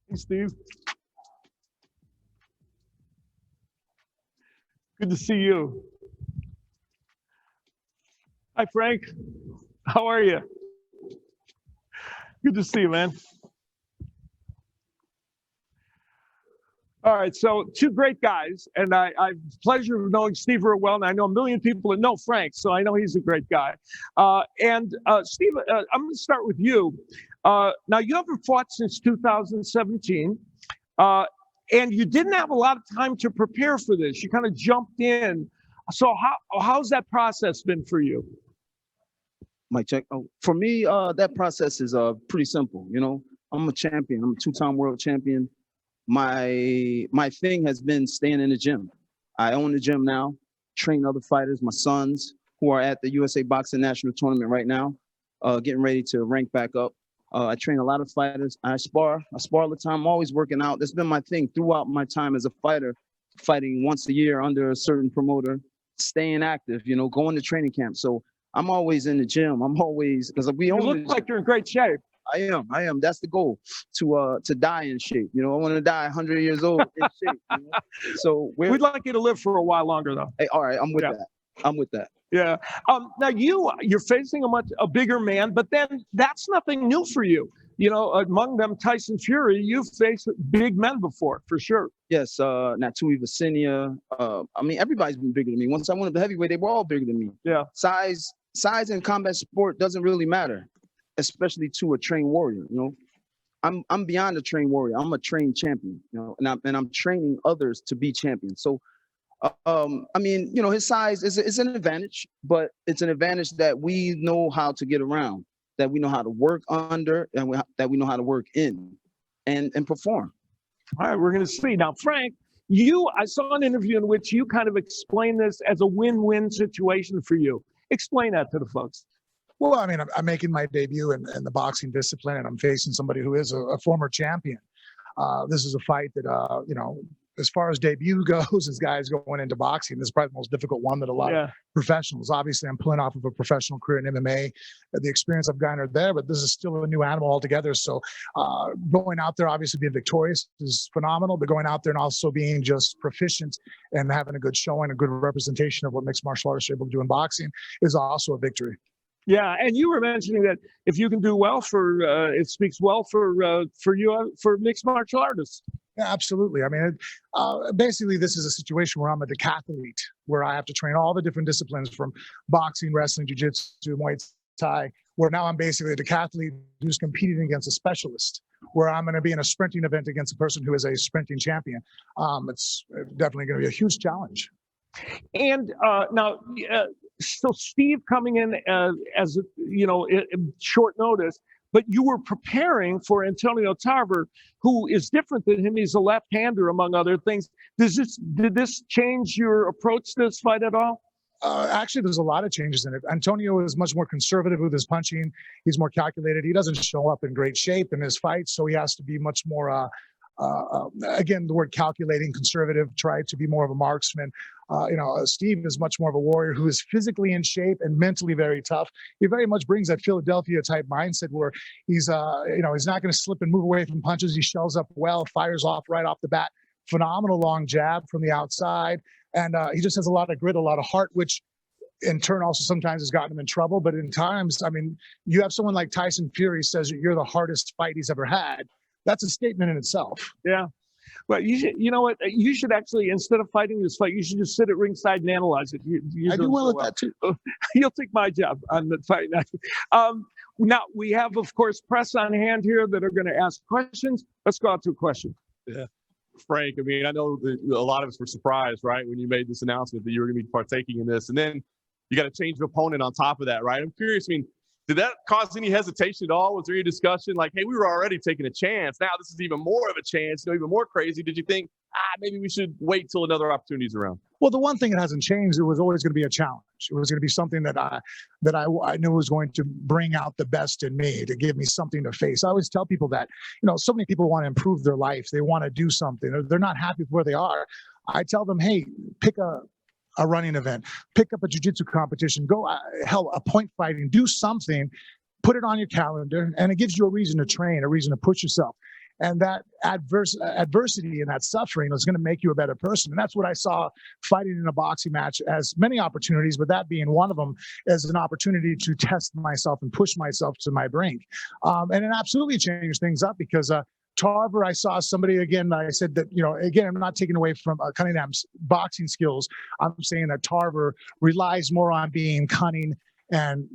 Hey, Steve. Good to see you. Hi, Frank. How are you? Good to see you, man. All right, so two great guys, and I have the pleasure of knowing Steve real well, and I know a million people that know Frank, so I know he's a great guy. Steve, I'm going to start with you. Now, you haven't fought since 2017, and you didn't have a lot of time to prepare for this. You kind of jumped in. So how's that process been for you? Mic check. Oh, for me, that process is pretty simple. You know, I'm a champion. I'm a two-time world champion. My thing has been staying in the gym. I own the gym now, train other fighters, my sons who are at the USA Boxing National Tournament right now, getting ready to rank back up. I train a lot of fighters. I spar all the time. I'm always working out. That's been my thing throughout my time as a fighter, fighting once a year under a certain promoter, staying active, you know, going to training camp. So I'm always in the gym. I'm always, because we You look like you're in great shape. I am. That's the goal, to die in shape. You know, I want to die 100 years old in shape. You know? So we'd like you to live for a while longer, though. Hey, all right, I'm with that. I'm with that. Yeah. Now you're facing a bigger man, but then that's nothing new for you. You know, among them, Tyson Fury, you've faced big men before, for sure. Yes, Natui Vasenia. I mean, everybody's been bigger than me. Once I went up to heavyweight, they were all bigger than me. Yeah. Size in combat sport doesn't really matter, especially to a trained warrior. You know, I'm beyond a trained warrior. I'm a trained champion. You know, and I'm training others to be champions. So, I mean, you know, his size is an advantage, but it's an advantage that we know how to get around, that we know how to work under, and that we know how to work in, and perform. All right, we're going to see now, Frank. I saw an interview in which you kind of explained this as a win-win situation for you. Explain that to the folks. Well, I mean, I'm making my debut in the boxing discipline, and I'm facing somebody who is a former champion. This is a fight that, you know, as far as debut goes, as guys going into boxing, this is probably the most difficult one that a lot of professionals. Obviously, I'm pulling off of a professional career in MMA, the experience I've garnered there, but this is still a new animal altogether. So going out there, obviously being victorious is phenomenal, but going out there and also being just proficient and having a good showing, a good representation of what mixed martial artists are able to do in boxing is also a victory. Yeah, and you were mentioning that if you can do well it speaks well for you for mixed martial artists. Yeah, absolutely. I mean, basically, this is a situation where I'm a decathlete, where I have to train all the different disciplines from boxing, wrestling, jiu-jitsu, Muay Thai, where now I'm basically a decathlete who's competing against a specialist, where I'm going to be in a sprinting event against a person who is a sprinting champion. It's definitely going to be a huge challenge. And now, so Steve coming in as you know, short notice, but you were preparing for Antonio Tarver, who is different than him. He's a left-hander, among other things. Did this change your approach to this fight at all? Actually, there's a lot of changes in it. Antonio is much more conservative with his punching. He's more calculated. He doesn't show up in great shape in his fights, so he has to be much more, again, the word calculating, conservative, try to be more of a marksman. Steve is much more of a warrior who is physically in shape and mentally very tough. He very much brings that Philadelphia type mindset where he's not going to slip and move away from punches. He shells up well, fires off right off the bat. Phenomenal long jab from the outside. And he just has a lot of grit, a lot of heart, which in turn also sometimes has gotten him in trouble. But in times, I mean, you have someone like Tyson Fury says you're the hardest fight he's ever had. That's a statement in itself. Yeah. Well, you know what? You should actually, instead of fighting this fight, you should just sit at ringside and analyze it. I do well at that too. You'll take my job on the fight. Now, we have, of course, press on hand here that are going to ask questions. Let's go out to a question. Yeah. Frank, I mean, I know that a lot of us were surprised, right, when you made this announcement that you were going to be partaking in this. And then you got to change the opponent on top of that, right? I'm curious, I mean, did that cause any hesitation at all? Was there any discussion like, hey, we were already taking a chance. Now this is even more of a chance, even more crazy. Did you think, maybe we should wait till another opportunity is around? Well, the one thing that hasn't changed, it was always going to be a challenge. It was going to be something that I knew was going to bring out the best in me, to give me something to face. I always tell people that, so many people want to improve their life. They want to do something. They're not happy with where they are. I tell them, hey, pick a running event, pick up a jiu-jitsu competition, go, a point fighting, do something, put it on your calendar, and it gives you a reason to train, a reason to push yourself. And that adversity and that suffering is going to make you a better person. And that's what I saw fighting in a boxing match as many opportunities, but that being one of them as an opportunity to test myself and push myself to my brink. And it absolutely changed things up because Tarver, I saw somebody, again, I said that, again, I'm not taking away from Cunningham's boxing skills. I'm saying that Tarver relies more on being cunning and,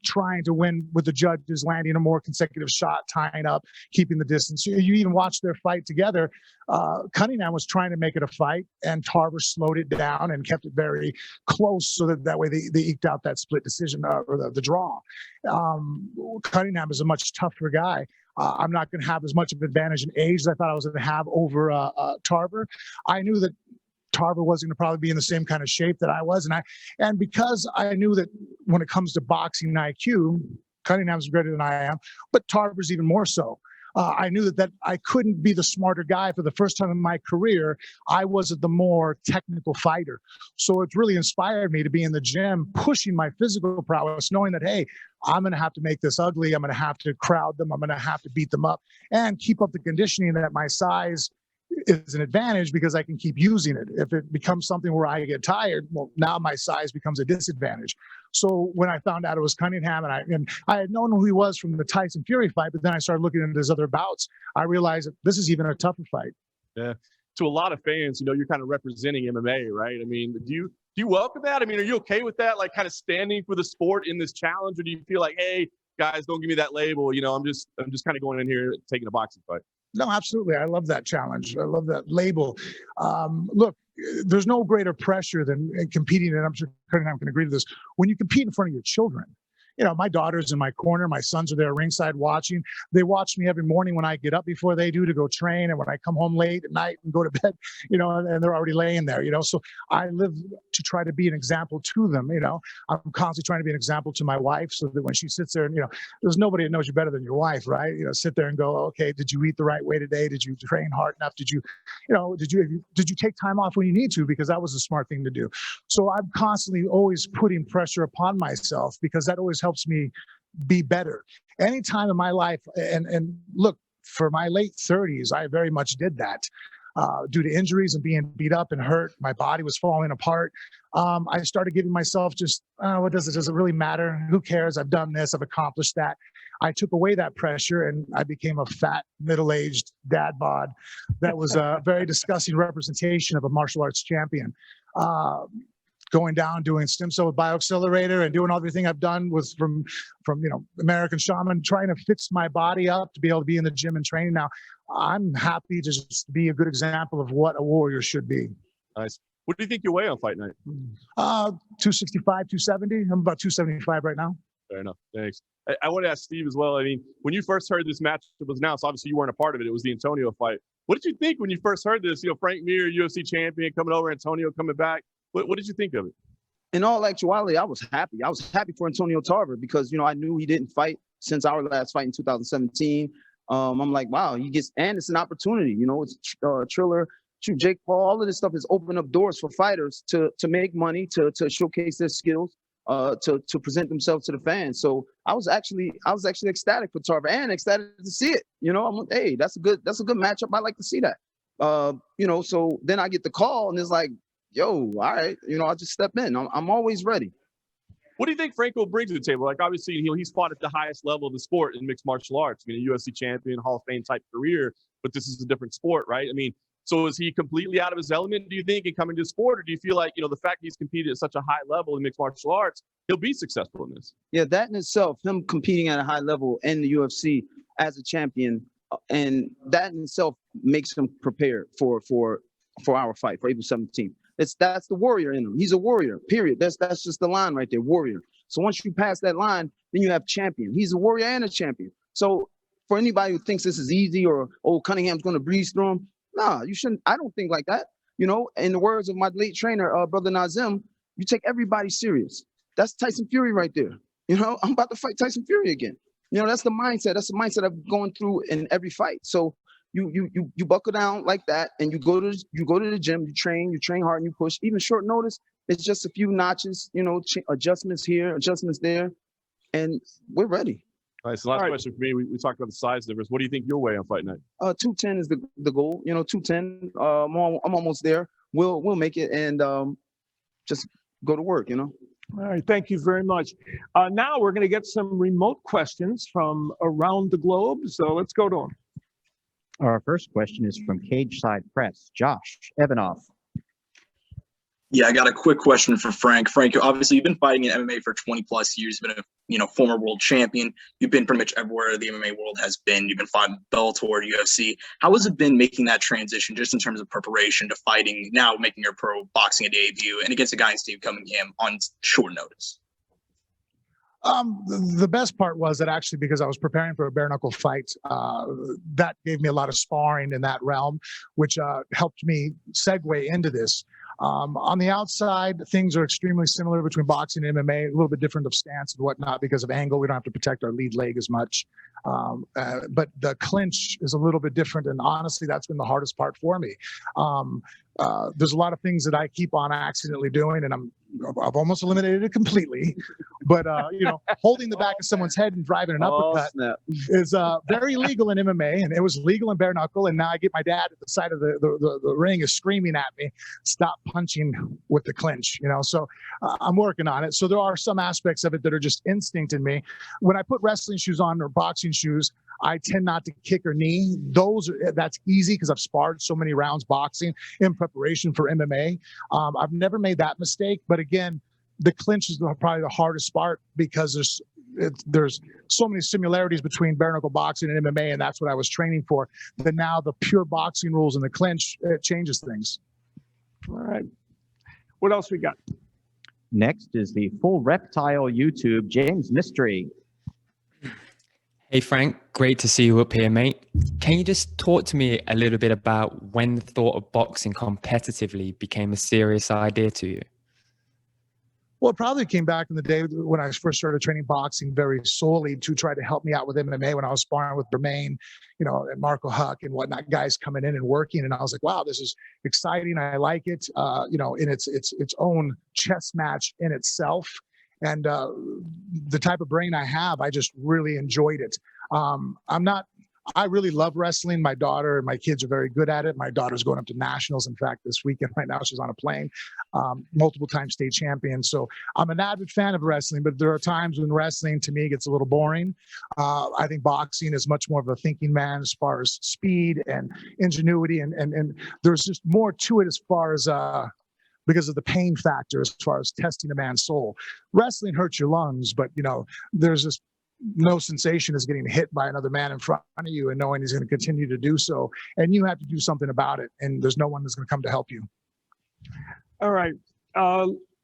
trying to win with the judges, landing a more consecutive shot, tying up, keeping the distance. You even watch their fight together. Cunningham was trying to make it a fight, and Tarver slowed it down and kept it very close so that way they eked out that split decision or the draw. Cunningham is a much tougher guy. I'm not going to have as much of an advantage in age as I thought I was going to have over Tarver. I knew that Tarver wasn't going to probably be in the same kind of shape that I was. And because I knew that when it comes to boxing IQ, Cunningham's greater than I am, but Tarver's even more so. I knew that I couldn't be the smarter guy for the first time in my career. I was the more technical fighter. So it really inspired me to be in the gym, pushing my physical prowess, knowing that, hey, I'm going to have to make this ugly. I'm going to have to crowd them. I'm going to have to beat them up and keep up the conditioning that my size is an advantage because I can keep using it. If it becomes something where I get tired, well, now my size becomes a disadvantage. So when I found out it was Cunningham, and I had known who he was from the Tyson Fury fight, but then I started looking into his other bouts, I realized that this is even a tougher fight. Yeah. To a lot of fans, you're kind of representing MMA, right? I mean, do you welcome that? I mean, are you okay with that? Like kind of standing for the sport in this challenge, or do you feel like, hey, guys, don't give me that label. I'm just kind of going in here taking a boxing fight. No, absolutely. I love that challenge. I love that label. Look, there's no greater pressure than competing, and I'm sure Cunningham can agree to this, when you compete in front of your children. My daughter's in my corner. My sons are there ringside watching. They watch me every morning when I get up before they do to go train, and when I come home late at night and go to bed, and they're already laying there, So I live to try to be an example to them, I'm constantly trying to be an example to my wife so that when she sits there and, there's nobody that knows you better than your wife, right? Sit there and go, okay, did you eat the right way today? Did you train hard enough? Did you take time off when you need to? Because that was a smart thing to do. So I'm constantly always putting pressure upon myself because that always helps me be better. Any time in my life, and look, for my late 30s, I very much did that. Due to injuries and being beat up and hurt, my body was falling apart. I started giving myself just, does it really matter? Who cares? I've done this, I've accomplished that. I took away that pressure and I became a fat, middle-aged dad bod. That was a very disgusting representation of a martial arts champion. Going down, doing stem cell with bioaccelerator and doing everything I've done was from American Shaman, trying to fix my body up to be able to be in the gym and training. Now, I'm happy to just be a good example of what a warrior should be. Nice. What do you think you weigh on fight night? 265, 270. I'm about 275 right now. Fair enough. Thanks. I want to ask Steve as well. I mean, when you first heard this match was announced, obviously you weren't a part of it. It was the Antonio fight. What did you think when you first heard this? Frank Mir, UFC champion, coming over, Antonio coming back. What did you think of it? In all actuality, I was happy. I was happy for Antonio Tarver because, I knew he didn't fight since our last fight in 2017. I'm like, wow, he gets, and it's an opportunity, it's Triller, Jake Paul, all of this stuff has opened up doors for fighters to make money, to showcase their skills, to present themselves to the fans. So I was actually ecstatic for Tarver and ecstated to see it. I'm like, hey, that's a good matchup. I like to see that. So then I get the call and it's like, yo, all right, I'll just step in. I'm always ready. What do you think Franco brings to the table? Like, obviously, he's fought at the highest level of the sport in mixed martial arts. I mean, a UFC champion, Hall of Fame type career, but this is a different sport, right? I mean, so is he completely out of his element, do you think, in coming to the sport? Or do you feel like, the fact he's competed at such a high level in mixed martial arts, he'll be successful in this? Yeah, that in itself, him competing at a high level in the UFC as a champion, and that in itself makes him prepared for our fight, for April 17th. That's the warrior in him. He's a warrior, period. That's just the line right there, warrior. So once you pass that line, then you have champion. He's a warrior and a champion. So for anybody who thinks this is easy or, Cunningham's going to breeze through him, nah, you shouldn't. I don't think like that. In the words of my late trainer, Brother Nazim, you take everybody serious. That's Tyson Fury right there. I'm about to fight Tyson Fury again. That's the mindset. That's the mindset I'm going through in every fight. So you buckle down like that, and you go to the gym, you train hard, and you push. Even short notice, it's just a few notches, adjustments here, adjustments there, and we're ready. All right, so last All right. question for me. We talked about the size difference. What do you think you'll weigh on fight night? 210 is the goal. 210. I'm almost there. We'll make it and just go to work. All right, thank you very much. Now we're going to get some remote questions from around the globe. So let's go to them. Our first question is from Cage Side Press, Josh Evanoff. Yeah, I got a quick question for Frank. Frank, obviously you've been fighting in MMA for 20 plus years. You've been a former world champion. You've been pretty much everywhere the MMA world has been. You've been fighting Bellator, UFC. How has it been making that transition just in terms of preparation to fighting now, making your pro boxing debut and against a guy in Steve Cunningham on short notice? The best part was that actually, because I was preparing for a bare knuckle fight, that gave me a lot of sparring in that realm, which helped me segue into this. On the outside, things are extremely similar between boxing and MMA, a little bit different of stance and whatnot because of angle. We don't have to protect our lead leg as much. But the clinch is a little bit different. And honestly, that's been the hardest part for me. There's a lot of things that I keep on accidentally doing, and I've almost eliminated it completely. But holding the back of someone's head and driving an uppercut is very legal in MMA, and it was legal in bare knuckle. And now I get my dad at the side of the ring is screaming at me, "Stop punching with the clinch!" So I'm working on it. So there are some aspects of it that are just instinct in me. When I put wrestling shoes on or boxing shoes, I tend not to kick or knee. That's easy because I've sparred so many rounds boxing in preparation for MMA. I've never made that mistake, but again, the clinch is probably the hardest part because there's so many similarities between bare knuckle boxing and MMA, and that's what I was training for. But now the pure boxing rules and the clinch, it changes things. All right. What else we got? Next is the Full Reptile YouTube, James Mystery. Hey Frank, great to see you up here, mate. Can you just talk to me a little bit about when the thought of boxing competitively became a serious idea to you? Well, it probably came back in the day when I first started training boxing very solely to try to help me out with MMA when I was sparring with Bermain, and Marco Huck and whatnot, guys coming in and working. And I was like, wow, this is exciting. I like it, in its own chess match in itself. And the type of brain I have, I just really enjoyed it. I really love wrestling. My daughter and my kids are very good at it. My daughter's going up to nationals. In fact, this weekend right now, she's on a plane, multiple time state champion. So I'm an avid fan of wrestling, but there are times when wrestling to me gets a little boring. I think boxing is much more of a thinking man as far as speed and ingenuity. And there's just more to it as far as, because of the pain factor as far as testing a man's soul. Wrestling hurts your lungs, but there's just no sensation as getting hit by another man in front of you and knowing he's going to continue to do so. And you have to do something about it. And there's no one that's going to come to help you. All right.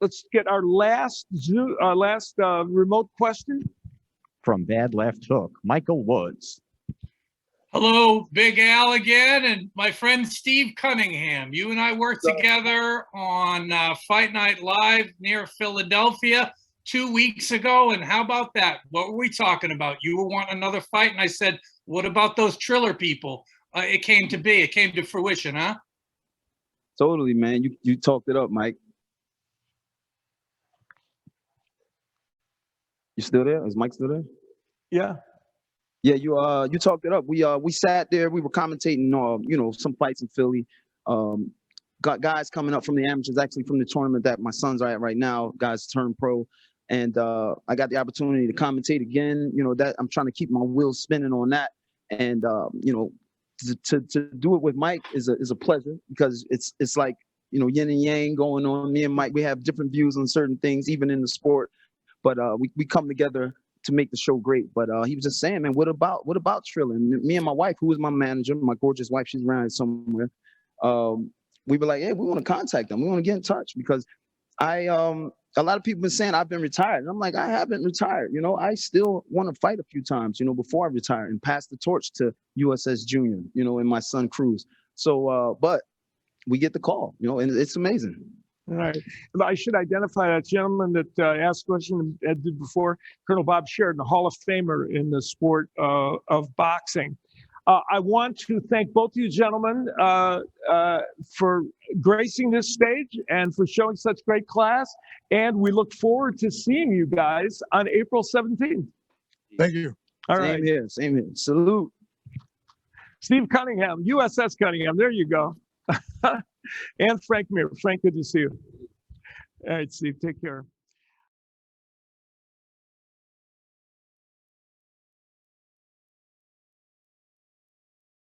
Let's get our last remote question. From Bad Left Hook, Michael Woods. Hello, Big Al again, and my friend Steve Cunningham. You and I worked together on Fight Night Live near Philadelphia 2 weeks ago. And how about that? What were we talking about? You were wanting another fight, and I said, what about those Triller people? It came to fruition, huh? Totally, man. You talked it up, Mike. You still there? Is Mike still there? Yeah. Yeah, you talked it up. We sat there. We were commentating, some fights in Philly. Got guys coming up from the amateurs, actually from the tournament that my sons are at right now. Guys turn pro, and I got the opportunity to commentate again. That I'm trying to keep my wheels spinning on that, and to do it with Mike is a pleasure because it's like yin and yang going on. Me and Mike, we have different views on certain things, even in the sport, but we come together to make the show great. But he was just saying, man, what about Triller? And me and my wife, who is my manager, my gorgeous wife, she's around somewhere. We were like, hey, we want to contact them. We want to get in touch because a lot of people been saying I've been retired. And I'm like, I haven't retired. I still want to fight a few times, before I retire and pass the torch to USS Junior, and my son Cruz. So, but we get the call, and it's amazing. All right. I should identify that gentleman that asked the question Ed did before, Colonel Bob Sheridan, a Hall of Famer in the sport of boxing. I want to thank both of you gentlemen for gracing this stage and for showing such great class. And we look forward to seeing you guys on April 17th. Thank you. All Same right. here. Same here. Salute. Steve Cunningham, USS Cunningham. There you go. And Frank Mir. Frank, good to see you. All right, Steve, take care.